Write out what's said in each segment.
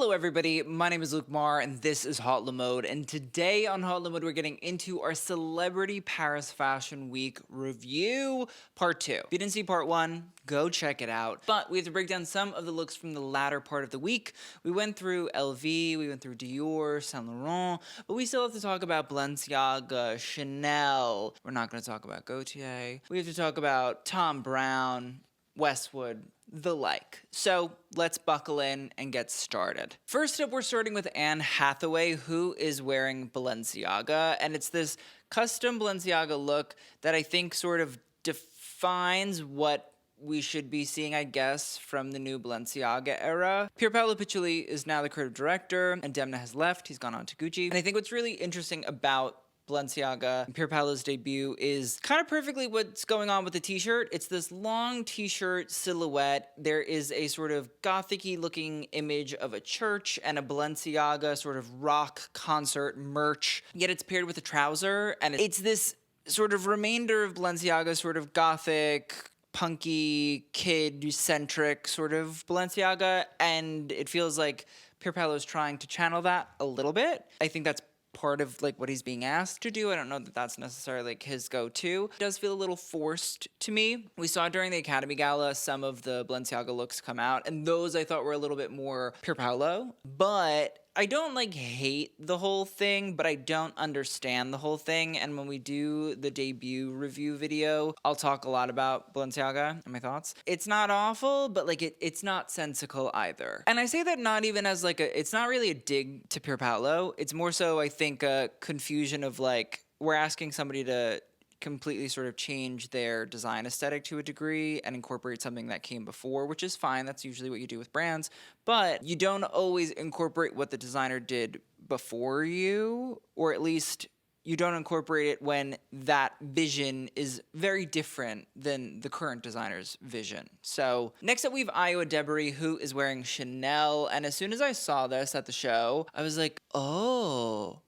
Hello everybody, my name is Luke Marr and this is Hot Mode, and today on Hot Mode we're getting into our Celebrity Paris Fashion Week review part 2. If you didn't see part 1, go check it out. But we have to break down some of the looks from the latter part of the week. We went through LV, we went through Dior, Saint Laurent, but we still have to talk about Balenciaga, Chanel. We're not going to talk about Gaultier. We have to talk about Thom, Browne, Westwood, the like. So let's buckle in and get started. First up, we're starting with Anne Hathaway, who is wearing Balenciaga, and it's this custom Balenciaga look that I think sort of defines what we should be seeing, I guess, from the new Balenciaga era. Pier Paolo Piccioli is now the creative director, and Demna has left. He's gone on to Gucci. And I think what's really interesting about Balenciaga, Pier Paolo's debut, is kind of perfectly what's going on with the t-shirt. It's this long t-shirt silhouette. There is a sort of gothic-y looking image of a church and a Balenciaga sort of rock concert merch, yet it's paired with a trouser, and it's this sort of remainder of Balenciaga's sort of gothic, punky, kid-centric sort of Balenciaga, and it feels like Pier Paolo's trying to channel that a little bit. I think that's part of like what he's being asked to do. I don't know that that's necessarily like his go-to. It does feel a little forced to me. We saw during the Academy Gala some of the Balenciaga looks come out, and those I thought were a little bit more Pier Paolo, but I don't like hate the whole thing, but I don't understand the whole thing. And when we do the debut review video, I'll talk a lot about Balenciaga and my thoughts. It's not awful, but like it's not sensical either. And I say that not even as like it's not really a dig to Pier Paolo. It's more so I think a confusion of like, we're asking somebody to completely sort of change their design aesthetic to a degree and incorporate something that came before, which is fine. That's usually what you do with brands, but you don't always incorporate what the designer did before you, or at least you don't incorporate it when that vision is very different than the current designer's vision. So next up we have Ayo Edebiri, who is wearing Chanel, and as soon as I saw this at the show, I was like, oh,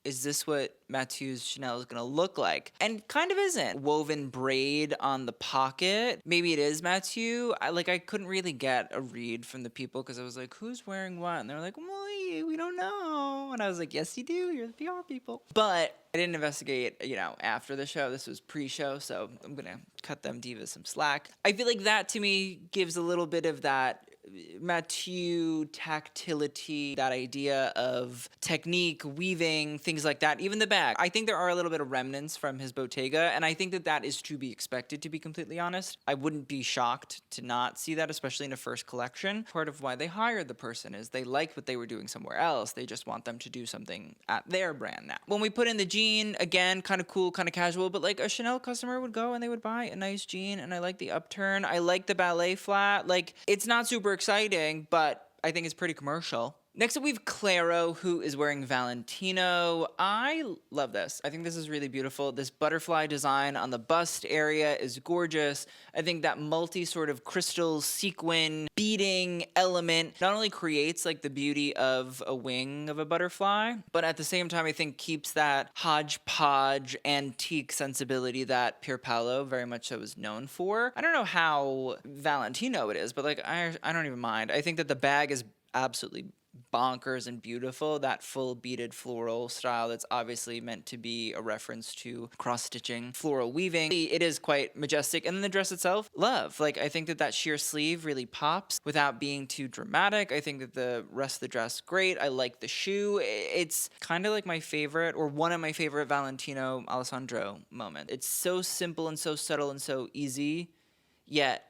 is this what Mathieu's Chanel is gonna look like? And kind of isn't. Woven braid on the pocket. Maybe it is Mathieu. I couldn't really get a read from the people because I was like, who's wearing what? And they're like, well, we don't know. And I was like, yes, you do. You're the PR people. But I didn't investigate, after the show. This was pre-show, so I'm gonna cut them divas some slack. I feel like that to me gives a little bit of that Mathieu tactility, that idea of technique, weaving, things like that. Even the bag. I think there are a little bit of remnants from his Bottega, and I think that that is to be expected, to be completely honest. I wouldn't be shocked to not see that, especially in a first collection. Part of why they hired the person is they liked what they were doing somewhere else. They just want them to do something at their brand now. When we put in the jean, again, kind of cool, kind of casual, but like a Chanel customer would go and they would buy a nice jean, and I like the upturn. I like the ballet flat. Like, it's not super exciting, but I think it's pretty commercial. Next up, we have Clairo, who is wearing Valentino. I love this. I think this is really beautiful. This butterfly design on the bust area is gorgeous. I think that multi sort of crystal sequin beading element not only creates like the beauty of a wing of a butterfly, but at the same time, I think keeps that hodgepodge antique sensibility that Pier Paolo very much so is known for. I don't know how Valentino it is, but like I don't even mind. I think that the bag is absolutely bonkers and beautiful. That full beaded floral style that's obviously meant to be a reference to cross-stitching floral weaving. It is quite majestic. And then the dress itself, love. Like, I think that that sheer sleeve really pops without being too dramatic. I think that the rest of the dress, great. I like the shoe. It's kind of like my favorite, or one of my favorite Valentino Alessandro moments. It's so simple and so subtle and so easy, yet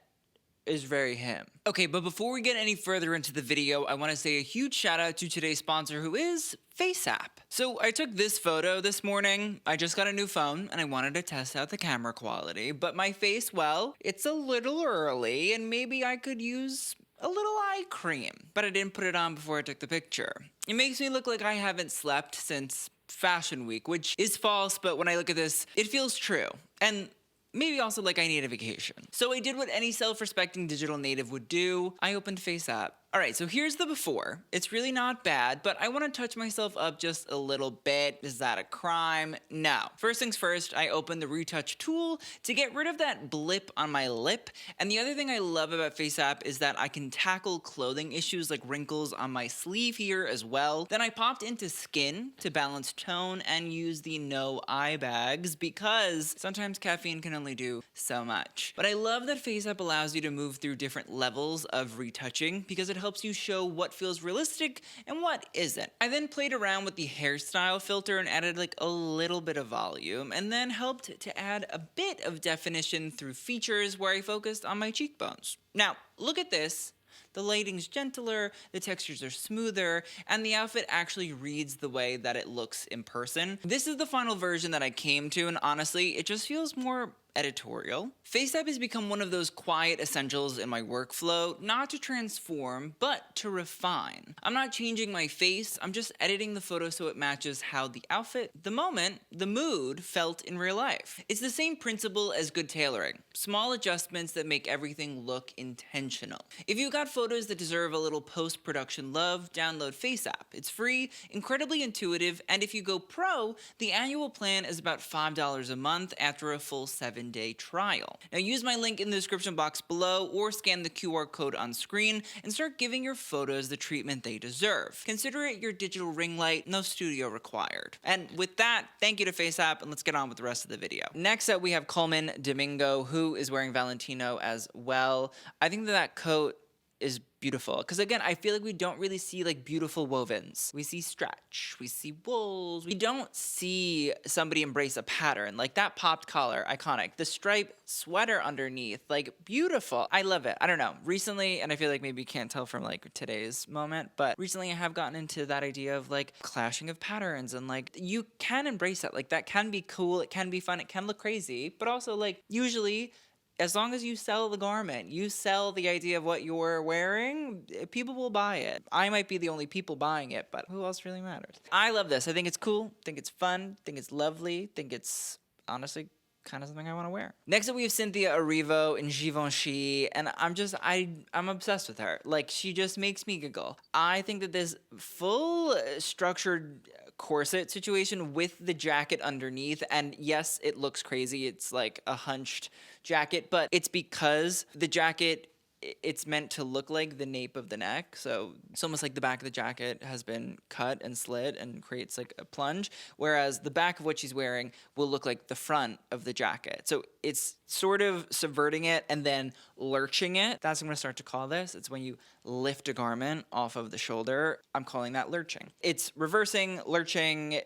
is very him. Okay, but before we get any further into the video, I want to say a huge shout out to today's sponsor, who is FaceApp. So I took this photo this morning. I just got a new phone and I wanted to test out the camera quality, but my face, well, it's a little early and maybe I could use a little eye cream, but I didn't put it on before I took the picture. It makes me look like I haven't slept since Fashion Week, which is false, but when I look at this, it feels true. And maybe also like I need a vacation. So I did what any self-respecting digital native would do. I opened FaceApp All right, so here's the before. It's really not bad, but I want to touch myself up just a little bit. Is that a crime? No. First things first, I opened the retouch tool to get rid of that blip on my lip. And the other thing I love about FaceApp is that I can tackle clothing issues like wrinkles on my sleeve here as well. Then I popped into skin to balance tone and use the no eye bags because sometimes caffeine can only do so much. But I love that FaceApp allows you to move through different levels of retouching because it helps you show what feels realistic and what isn't. I then played around with the hairstyle filter and added like a little bit of volume, and then helped to add a bit of definition through features where I focused on my cheekbones. Now, look at this. The lighting's gentler, the textures are smoother, and the outfit actually reads the way that it looks in person. This is the final version that I came to, and honestly, it just feels more editorial. FaceApp has become one of those quiet essentials in my workflow, not to transform, but to refine. I'm not changing my face, I'm just editing the photo so it matches how the outfit, the moment, the mood felt in real life. It's the same principle as good tailoring. Small adjustments that make everything look intentional. If you've got photos that deserve a little post-production love, download FaceApp. It's free, incredibly intuitive, and if you go pro, the annual plan is about $5 a month after a full 7-day trial. Now use my link in the description box below or scan the QR code on screen and start giving your photos the treatment they deserve. Consider it your digital ring light, no studio required. And with that, thank you to FaceApp, and let's get on with the rest of the video. Next up, we have Colman Domingo, who is wearing Valentino as well. I think that coat is beautiful because again, I feel like we don't really see like beautiful wovens. We see stretch, we see wools. We don't see somebody embrace a pattern like that. Popped collar, iconic. The stripe sweater underneath, like beautiful. I love it. I don't know. Recently, and I feel like maybe you can't tell from like today's moment, but recently I have gotten into that idea of like clashing of patterns, and like you can embrace it. Like that can be cool. It can be fun. It can look crazy, but also like usually, as long as you sell the garment, you sell the idea of what you're wearing, people will buy it. I might be the only people buying it, but who else really matters? I love this. I think it's cool. I think it's fun. I think it's lovely. I think it's honestly kind of something I want to wear. Next up, we have Cynthia Erivo in Givenchy, and I'm obsessed with her. Like, she just makes me giggle. I think that this full structured corset situation with the jacket underneath, and yes, it looks crazy. It's like a hunched jacket, but it's because the jacket, it's meant to look like the nape of the neck. So it's almost like the back of the jacket has been cut and slit and creates like a plunge, whereas the back of what she's wearing will look like the front of the jacket. So it's sort of subverting it and then lurching it. That's what I'm gonna start to call this. It's when you lift a garment off of the shoulder. I'm calling that lurching. It's reversing, lurching.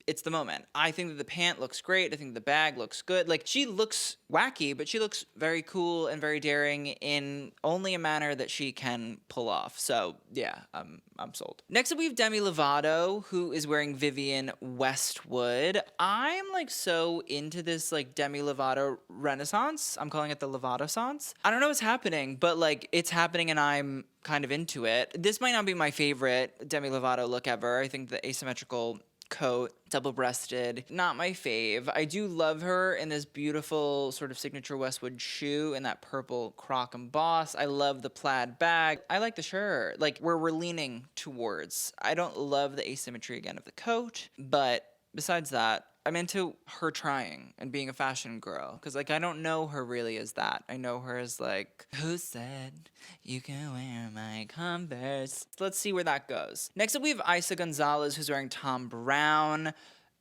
It's the moment. I think that the pant looks great. I think the bag looks good. Like, she looks wacky, but she looks very cool and very daring in only a manner that she can pull off. So yeah, I'm sold. Next up, we have Demi Lovato, who is wearing Vivienne Westwood. I'm like so into this like Demi Lovato renaissance. I'm calling it the Lovato-sance. I don't know what's happening, but like it's happening and I'm kind of into it. This might not be my favorite Demi Lovato look ever. I think the asymmetrical coat, double-breasted, not my fave. I do love her in this beautiful sort of signature Westwood shoe and that purple croc emboss. I love the plaid bag. I like the shirt, like where we're leaning towards. I don't love the asymmetry again of the coat, but besides that, I'm into her trying and being a fashion girl. Because, like, I don't know her really as that. I know her as, like, who said you can wear my Converse? Let's see where that goes. Next up, we have Eiza Gonzalez, who's wearing Thom Browne.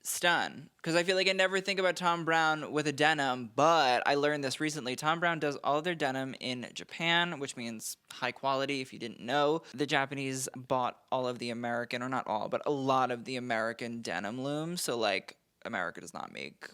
Stun. Because I feel like I never think about Thom Browne with a denim, but I learned this recently. Thom Browne does all of their denim in Japan, which means high quality, if you didn't know. The Japanese bought all of the American, or not all, but a lot of the American denim looms. So, like, America does not make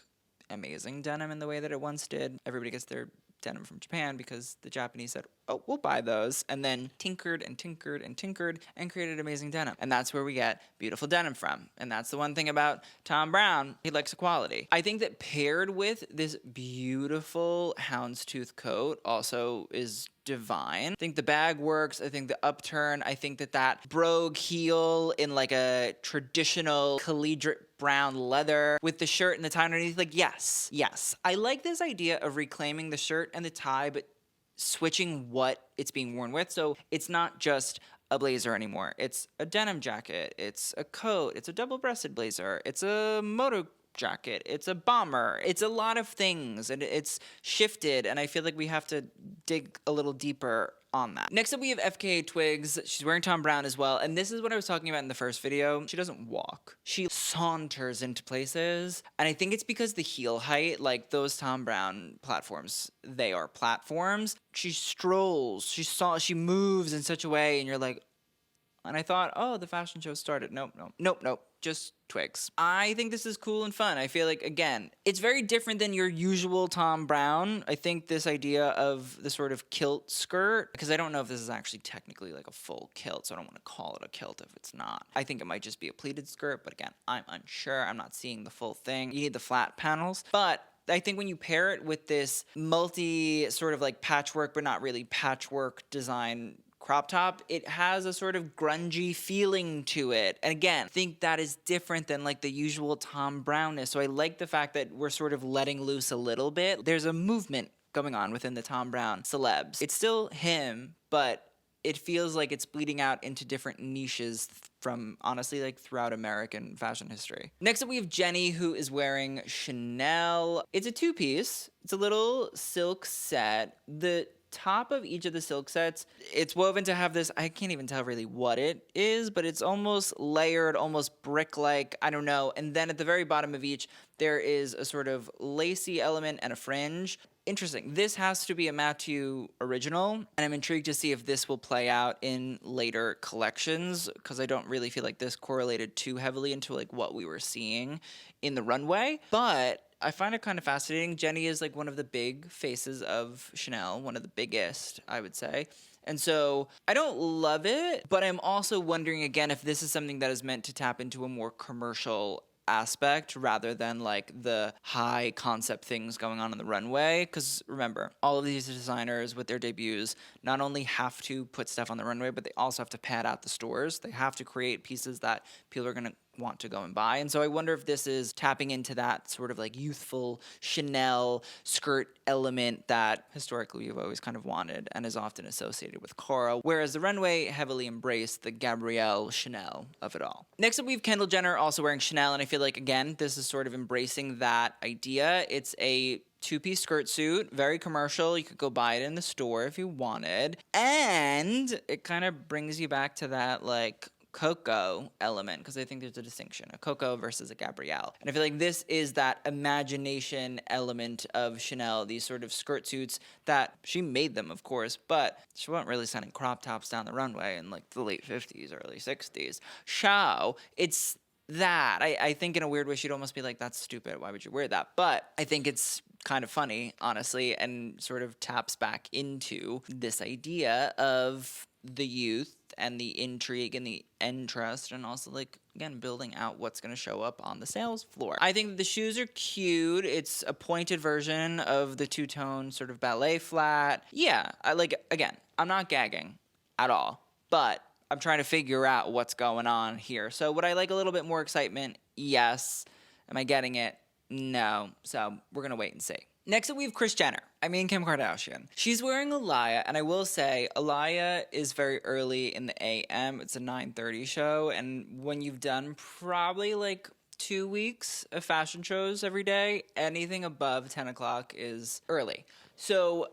amazing denim in the way that it once did. Everybody gets their denim from Japan because the Japanese said, oh, we'll buy those, and then tinkered and tinkered and tinkered and created amazing denim. And that's where we get beautiful denim from. And that's the one thing about Thom Browne. He likes equality. I think that paired with this beautiful houndstooth coat also is divine. I think the bag works. I think the upturn. I think that brogue heel in like a traditional collegiate brown leather with the shirt and the tie underneath. Like, yes. I like this idea of reclaiming the shirt and the tie, but switching what it's being worn with. So it's not just a blazer anymore. It's a denim jacket. It's a coat. It's a double-breasted blazer. It's a moto jacket. It's a bomber. It's a lot of things, and it's shifted, and I feel like we have to dig a little deeper on that. Next up, we have FKA Twigs. She's wearing Thom Browne as well, and this is what I was talking about in the first video. She doesn't walk. She saunters into places, and I think it's because the heel height, like those Thom Browne platforms, they are platforms. She strolls. She moves in such a way, and you're like, and I thought, oh, the fashion show started. Nope. Just Twigs. I think this is cool and fun. I feel like, again, it's very different than your usual Thom Browne. I think this idea of the sort of kilt skirt, because I don't know if this is actually technically like a full kilt, so I don't want to call it a kilt if it's not. I think it might just be a pleated skirt, but again, I'm unsure. I'm not seeing the full thing. You need the flat panels, but I think when you pair it with this multi sort of like patchwork, but not really patchwork design crop top, it has a sort of grungy feeling to it. And again, I think that is different than like the usual Thom Browne-ness. So I like the fact that we're sort of letting loose a little bit. There's a movement going on within the Thom Browne celebs. It's still him, but it feels like it's bleeding out into different niches from, honestly, like throughout American fashion history. Next up, we have Jennie, who is wearing Chanel. It's a two-piece. It's a little silk set. The top of each of the silk sets, it's woven to have this, I can't even tell really what it is, but it's almost layered, almost brick-like, I don't know. And then at the very bottom of each, there is a sort of lacy element and a fringe. Interesting. This has to be a Mathieu original, and I'm intrigued to see if this will play out in later collections, because I don't really feel like this correlated too heavily into like what we were seeing in the runway. But I find it kind of fascinating. Jennie is like one of the big faces of Chanel, one of the biggest, I would say. And so I don't love it, but I'm also wondering again if this is something that is meant to tap into a more commercial aspect rather than like the high concept things going on the runway. Because remember, all of these designers with their debuts not only have to put stuff on the runway, but they also have to pad out the stores. They have to create pieces that people are going to want to go and buy. And so I wonder if this is tapping into that sort of like youthful Chanel skirt element that historically we've always kind of wanted and is often associated with Cara, whereas the runway heavily embraced the Gabrielle Chanel of it all. Next up, we have Kendall Jenner also wearing Chanel, and I feel like, again, this is sort of embracing that idea. It's a two-piece skirt suit, very commercial. You could go buy it in the store if you wanted. And it kind of brings you back to that, like, Coco element, because I think there's a distinction, a Coco versus a Gabrielle. And I feel like this is that imagination element of Chanel, these sort of skirt suits that she made them, of course, but she wasn't really sending crop tops down the runway in like the late 50s, early 60s. So it's that. I think in a weird way she'd almost be like, that's stupid, why would you wear that? But I think it's kind of funny, honestly, and sort of taps back into this idea of the youth and the intrigue and the interest, and also, like, again, building out what's going to show up on the sales floor. I think the shoes are cute. It's a pointed version of the two-tone sort of ballet flat. Yeah, again, I'm not gagging at all, but I'm trying to figure out what's going on here. So would I like a little bit more excitement? Yes. Am I getting it? No. So we're going to wait and see. Next up, we have Kris Jenner. Kim Kardashian. She's wearing Alaya, and I will say, Alaya is very early in the AM. It's a 9:30 show, and when you've done probably like 2 weeks of fashion shows every day, anything above 10 o'clock is early. So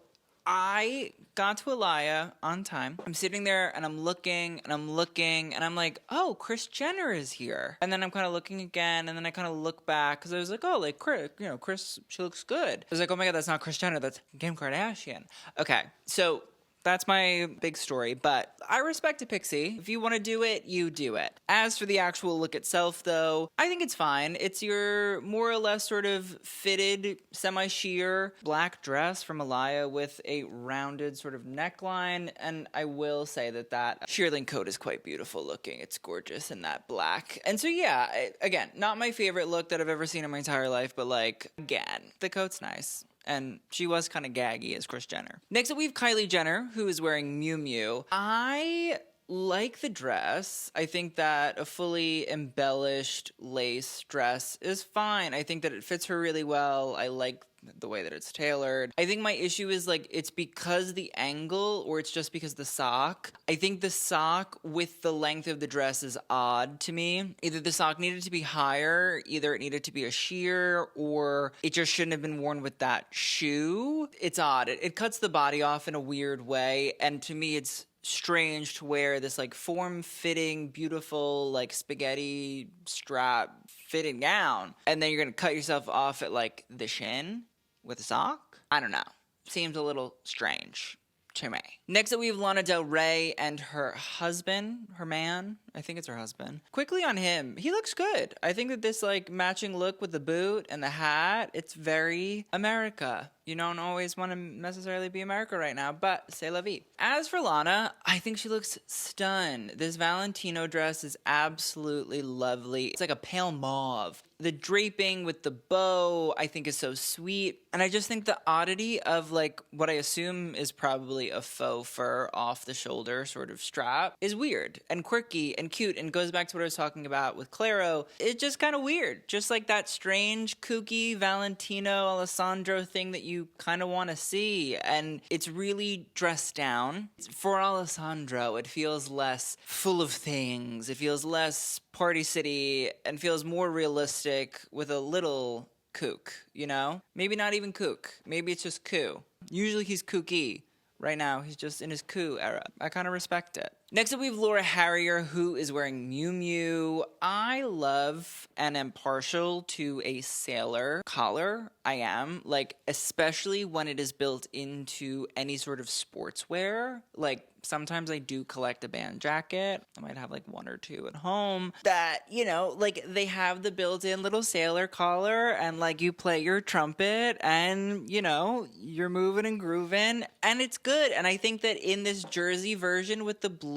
I got to Alaya on time. I'm sitting there and I'm looking and I'm like, oh, Kris Jenner is here. And then I'm kind of looking again, and then I kind of look back because I was like, oh, like Kris, she looks good. I was like, oh my God, that's not Kris Jenner, that's Kim Kardashian. Okay, so that's my big story, but I respect a pixie. If you want to do it, you do it. As for the actual look itself, though, I think it's fine. It's your more or less sort of fitted, semi-sheer black dress from Alaya with a rounded sort of neckline, and I will say that shearling coat is quite beautiful looking. It's gorgeous in that black. And so, yeah, again, not my favorite look that I've ever seen in my entire life, but, like, again, the coat's nice. And she was kind of gaggy as Kris Jenner. Next up, we have Kylie Jenner, who is wearing Miu Miu. I like the dress. I think that a fully embellished lace dress is fine. I think that it fits her really well. I like the way that it's tailored. I think my issue is like it's because the angle or it's just because the sock. I think the sock with the length of the dress is odd to me. Either the sock needed to be higher, either it needed to be a sheer, or it just shouldn't have been worn with that shoe. It's odd. It cuts the body off in a weird way, and to me it's strange to wear this like form-fitting, beautiful, like spaghetti strap fitting gown, and then you're gonna cut yourself off at like the shin with a sock? I don't know. Seems a little strange to me. Next up, we have Lana Del Rey and her husband, her man. I think it's her husband. Quickly on him, he looks good. I think that this like matching look with the boot and the hat, it's very America. You don't always want to necessarily be America right now, but c'est la vie. As for Lana, I think she looks stunned. This Valentino dress is absolutely lovely. It's like a pale mauve. The draping with the bow, I think, is so sweet. And I just think the oddity of like what I assume is probably a faux fur off the shoulder sort of strap is weird and quirky and cute, and goes back to what I was talking about with Clairo. It's just kind of weird. Just like that strange, kooky Valentino Alessandro thing that you kind of want to see. And it's really dressed down. For Alessandro, it feels less full of things. It feels less Party City and feels more realistic with a little kook, you know? Maybe not even kook. Maybe it's just koo. Usually he's kooky. Right now, he's just in his coup era. I kind of respect it. Next up, we have Laura Harrier, who is wearing Miu Miu. I love and am partial to a sailor collar. I am. Like, especially when it is built into any sort of sportswear. Like, sometimes I do collect a band jacket. I might have, like, one or two at home. That, you know, like, they have the built-in little sailor collar. And, like, you play your trumpet. And, you know, you're moving and grooving. And it's good. And I think that in this jersey version with the blue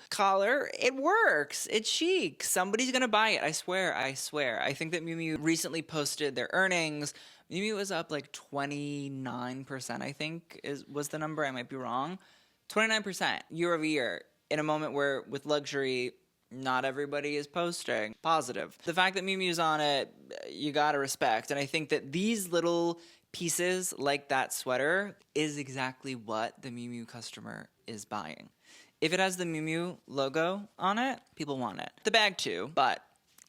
collar, it works. It's chic. Somebody's gonna buy it. I swear. I think that Miu Miu recently posted their earnings. Miu Miu was up like 29%, I think was the number. I might be wrong. 29% year over year in a moment where with luxury, not everybody is posting positive. The fact that Miu Miu's on it, you gotta respect. And I think that these little pieces like that sweater is exactly what the Miu Miu customer is buying. If it has the Miu Miu logo on it, people want it. The bag too, but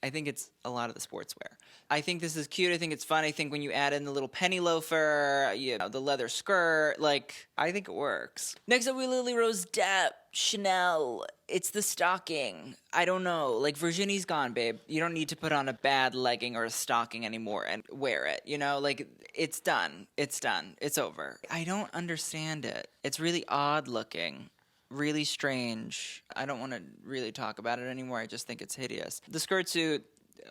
I think it's a lot of the sportswear. I think this is cute. I think it's fun. I think when you add in the little penny loafer, you know, the leather skirt, like, I think it works. Next up, we Lily Rose Depp, Chanel. It's the stocking. I don't know. Like, Virginie's gone, babe. You don't need to put on a bad legging or a stocking anymore and wear it, you know? Like, it's done. It's done. It's over. I don't understand it. It's really odd looking. Really strange. I don't want to really talk about it anymore. I just think it's hideous. The skirt suit,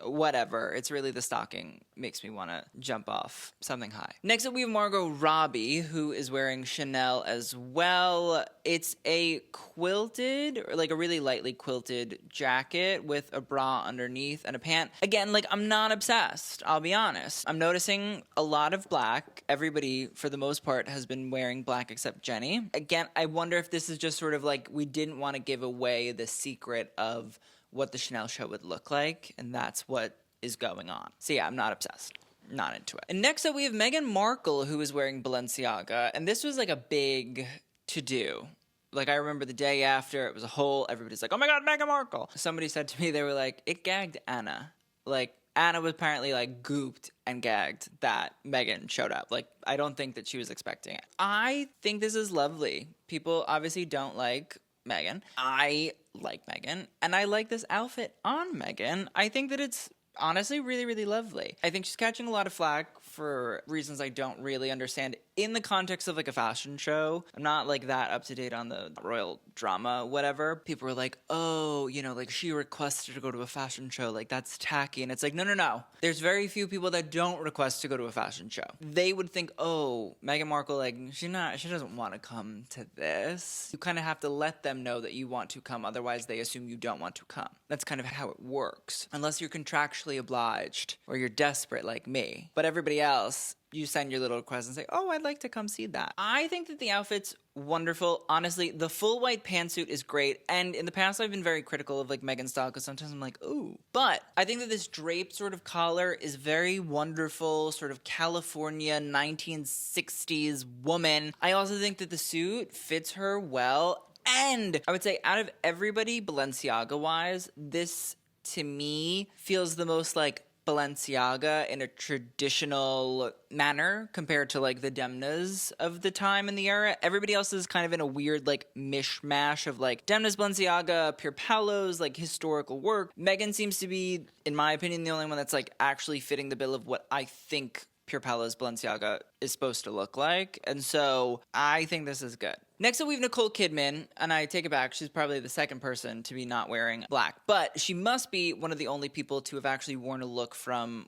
whatever. It's really the stocking makes me want to jump off something high. Next up, we have Margot Robbie, who is wearing Chanel as well. It's a quilted, or like a really lightly quilted jacket with a bra underneath and a pant. Again, like, I'm not obsessed, I'll be honest. I'm noticing a lot of black. Everybody, for the most part, has been wearing black except Jennie. Again, I wonder if this is just sort of like we didn't want to give away the secret of what the Chanel show would look like, and that's what is going on. So yeah, I'm not obsessed. Not into it. And next up, we have Meghan Markle, who is wearing Balenciaga, and this was like a big to-do. Like, I remember the day after, it was everybody's like, oh my god, Meghan Markle! Somebody said to me, they were like, it gagged Anna. Like, Anna was apparently like gooped and gagged that Meghan showed up. Like, I don't think that she was expecting it. I think this is lovely. People obviously don't like Meghan. I like Meghan, and I like this outfit on Meghan. I think that it's honestly really, really lovely. I think she's catching a lot of flack for reasons I don't really understand in the context of like a fashion show. I'm not like that up to date on the royal drama, whatever. People were like, oh, you know, like she requested to go to a fashion show. Like, that's tacky. And it's like, no. There's very few people that don't request to go to a fashion show. They would think, oh, Meghan Markle, like, she doesn't want to come to this. You kind of have to let them know that you want to come. Otherwise, they assume you don't want to come. That's kind of how it works. Unless you're contractually obliged or you're desperate like me. But everybody else, you send your little request and say, oh, I'd like to come see that. I think that the outfit's wonderful. Honestly, the full white pantsuit is great. And in the past, I've been very critical of like Meghan's style because sometimes I'm like, ooh. But I think that this draped sort of collar is very wonderful, sort of California 1960s woman. I also think that the suit fits her well. And I would say out of everybody, Balenciaga-wise, this to me feels the most like Balenciaga in a traditional manner compared to like the Demnas of the time and the era. Everybody else is kind of in a weird like mishmash of like Demnas, Balenciaga, Pure Palos, like historical work. Meghan seems to be, in my opinion, the only one that's like actually fitting the bill of what I think Pure Palos Balenciaga is supposed to look like. And so I think this is good. Next up, we have Nicole Kidman, and I take it back. She's probably the second person to be not wearing black, but she must be one of the only people to have actually worn a look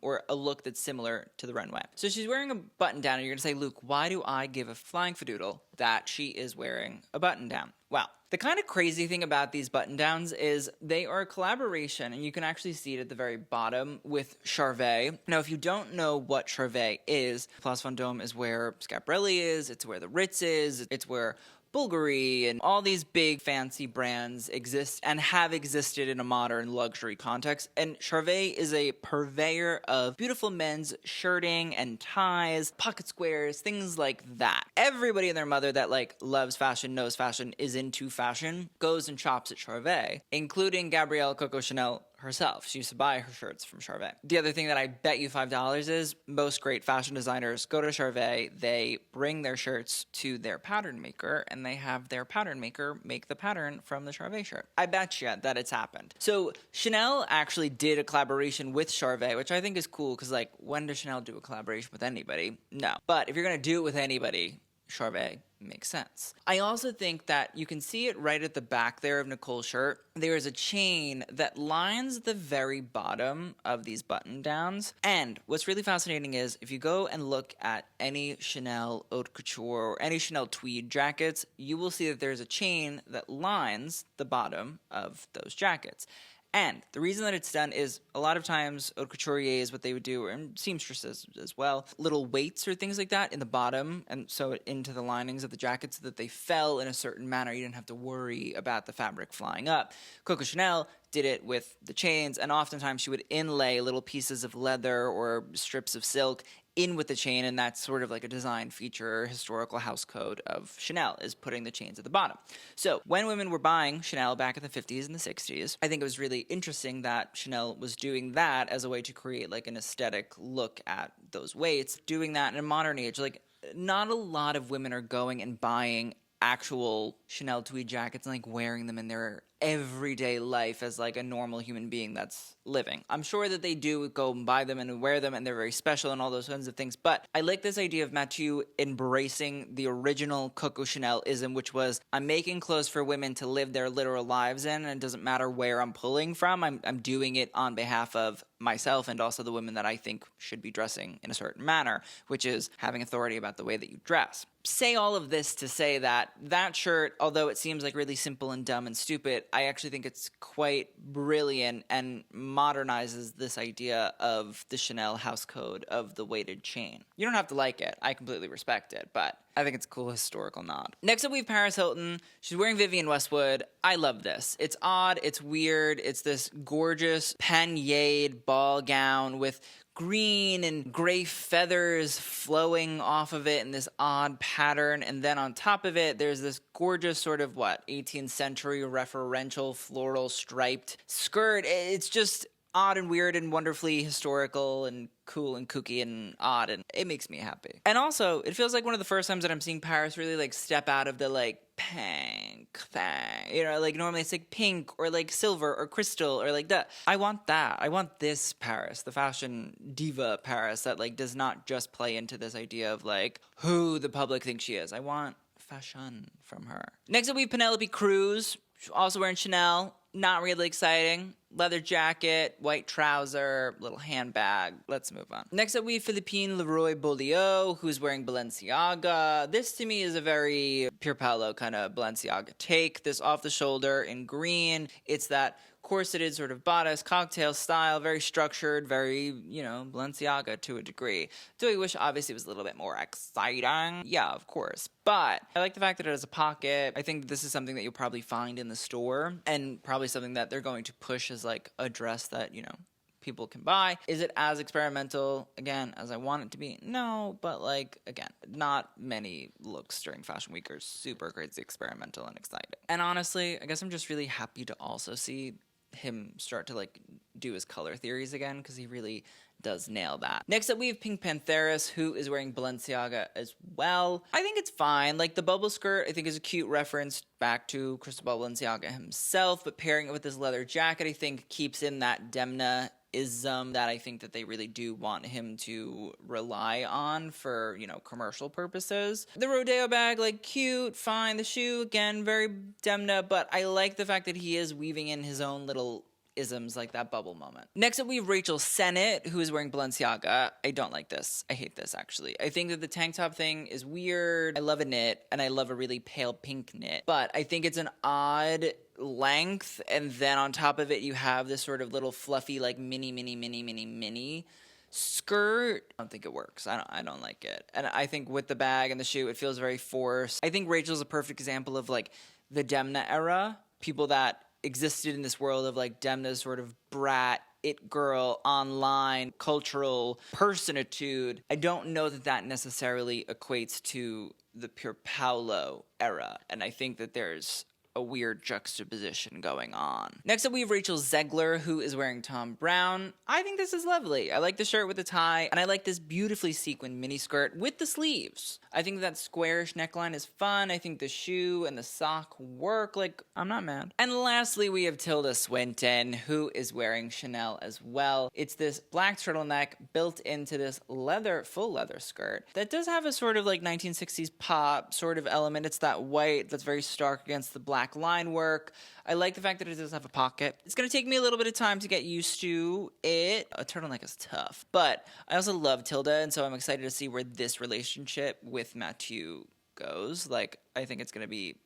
or a look that's similar to the runway. So she's wearing a button down, and you're gonna say, Luke, why do I give a flying fadoodle that she is wearing a button down? Well, the kind of crazy thing about these button downs is they are a collaboration, and you can actually see it at the very bottom with Charvet. Now, if you don't know what Charvet is, Place Vendôme is where Schiaparelli is, it's where the Ritz is, it's where Bulgari and all these big fancy brands exist and have existed in a modern luxury context. And Charvet is a purveyor of beautiful men's shirting and ties, pocket squares, things like that. Everybody and their mother that like loves fashion, knows fashion, is into fashion, goes and shops at Charvet, including Gabrielle Coco Chanel herself. She used to buy her shirts from Charvet. The other thing that I bet you $5 is most great fashion designers go to Charvet, they bring their shirts to their pattern maker, and they have their pattern maker make the pattern from the Charvet shirt. I bet you that it's happened. So Chanel actually did a collaboration with Charvet, which I think is cool because like when does Chanel do a collaboration with anybody? No. But if you're gonna do it with anybody, Charvet makes sense. I also think that you can see it right at the back there of Nicole's shirt. There is a chain that lines the very bottom of these button downs. And what's really fascinating is if you go and look at any Chanel haute couture or any Chanel tweed jackets, you will see that there's a chain that lines the bottom of those jackets. And the reason that it's done is a lot of times haute couturiers, what they would do, and seamstresses as well, little weights or things like that in the bottom, and so into the linings of the jacket so that they fell in a certain manner. You didn't have to worry about the fabric flying up. Coco Chanel did it with the chains, and oftentimes she would inlay little pieces of leather or strips of silk in with the chain, and that's sort of like a design feature, historical house code of Chanel, is putting the chains at the bottom. So when women were buying Chanel back in the 50s and the 60s, I think it was really interesting that Chanel was doing that as a way to create like an aesthetic look at those weights, doing that in a modern age. Like not a lot of women are going and buying actual Chanel tweed jackets and like wearing them in their everyday life as like a normal human being that's living. I'm sure that they do go and buy them and wear them and they're very special and all those kinds of things, but I like this idea of Mathieu embracing the original Coco Chanel-ism, which was I'm making clothes for women to live their literal lives in, and it doesn't matter where I'm pulling from, I'm doing it on behalf of myself and also the women that I think should be dressing in a certain manner, which is having authority about the way that you dress. Say all of this to say that that shirt, although it seems like really simple and dumb and stupid, I actually think it's quite brilliant and modernizes this idea of the Chanel house code of the weighted chain. You don't have to like it. I completely respect it, but I think it's a cool historical nod. Next up, we have Paris Hilton. She's wearing Vivienne Westwood. I love this. It's odd. It's weird. It's this gorgeous pannier ball gown with green and gray feathers flowing off of it in this odd pattern. And then on top of it, there's this gorgeous sort of, 18th century referential floral striped skirt. It's just odd and weird and wonderfully historical and cool and kooky and odd, and it makes me happy. And also, it feels like one of the first times that I'm seeing Paris really like step out of the like pink thing. You know, like normally it's like pink or like silver or crystal or like that. I want that. I want this Paris, the fashion diva Paris that like does not just play into this idea of like who the public thinks she is. I want fashion from her. Next up we have Penelope Cruz, also wearing Chanel. Not really exciting. Leather jacket, white trouser, little handbag. Let's move on. Next up, we have Philippine Leroy-Beaulieu, who's wearing Balenciaga. This, to me, is a very Pure Paolo kind of Balenciaga take. This off the shoulder in green. It's that corseted sort of bodice, cocktail style, very structured, very, you know, Balenciaga to a degree. Do I wish obviously it was a little bit more exciting? Yeah, of course. But I like the fact that it has a pocket. I think this is something that you'll probably find in the store, and probably something that they're going to push as like a dress that, you know, people can buy. Is it as experimental, again, as I want it to be? No, but like, again, not many looks during Fashion Week are super crazy experimental and exciting. And honestly, I guess I'm just really happy to also see him start to like do his color theories again, because he really does nail that. Next up, we have Pink Pantheris, who is wearing Balenciaga as well. I think it's fine. Like, the bubble skirt, I think, is a cute reference back to Cristobal Balenciaga himself, but pairing it with this leather jacket, I think, keeps in that Demna-ism that I think that they really do want him to rely on for, you know, commercial purposes. The Rodeo bag, like, cute, fine. The shoe, again, very Demna, but I like the fact that he is weaving in his own little isms, like that bubble moment. Next up, we have Rachel Sennett, who is wearing Balenciaga. I don't like this. I hate this, actually. I think that the tank top thing is weird. I love a knit, and I love a really pale pink knit, but I think it's an odd length, and then on top of it, you have this sort of little fluffy, like, mini skirt. I don't think it works. I don't like it. And I think with the bag and the shoe, it feels very forced. I think Rachel's a perfect example of, like, the Demna era. People that existed in this world of like Demna's sort of brat, it girl, online, cultural personitude. I don't know that that necessarily equates to the pure Paolo era. And I think that there's a weird juxtaposition going on. Next up, we have Rachel Zegler, who is wearing Thom Browne. I think this is lovely. I like the shirt with the tie, and I like this beautifully sequined mini skirt with the sleeves. I think that squarish neckline is fun. I think the shoe and the sock work. Like, I'm not mad. And lastly, we have Tilda Swinton, who is wearing Chanel as well. It's this black turtleneck built into this leather, full leather skirt that does have a sort of like 1960s pop sort of element. It's that white that's very stark against the black line work. I like the fact that it does have a pocket. It's going to take me a little bit of time to get used to it. A turtleneck is tough, but I also love Tilda, and so I'm excited to see where this relationship with Mathieu goes. Like, I think it's going to be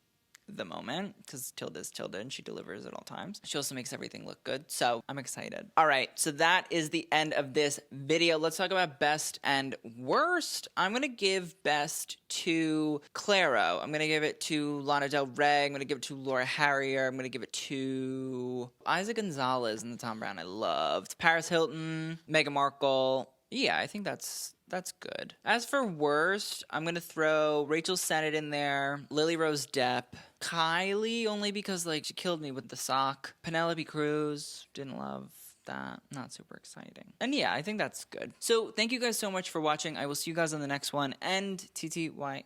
the moment, because Tilda's Tilda and she delivers at all times. She also makes everything look good, so I'm excited. All right, so that is the end of this video. Let's talk about best and worst. I'm gonna give best to Clairo. I'm gonna give it to Lana Del Rey. I'm gonna give it to Laura Harrier. I'm gonna give it to Eiza Gonzalez and the Thom Browne I loved. Paris Hilton, Meghan Markle. Yeah, I think that's good. As for worst, I'm going to throw Rachel Sennett in there, Lily Rose Depp, Kylie, only because, like, she killed me with the sock, Penelope Cruz, didn't love that, not super exciting. And yeah, I think that's good. So thank you guys so much for watching. I will see you guys on the next one, and TTYL.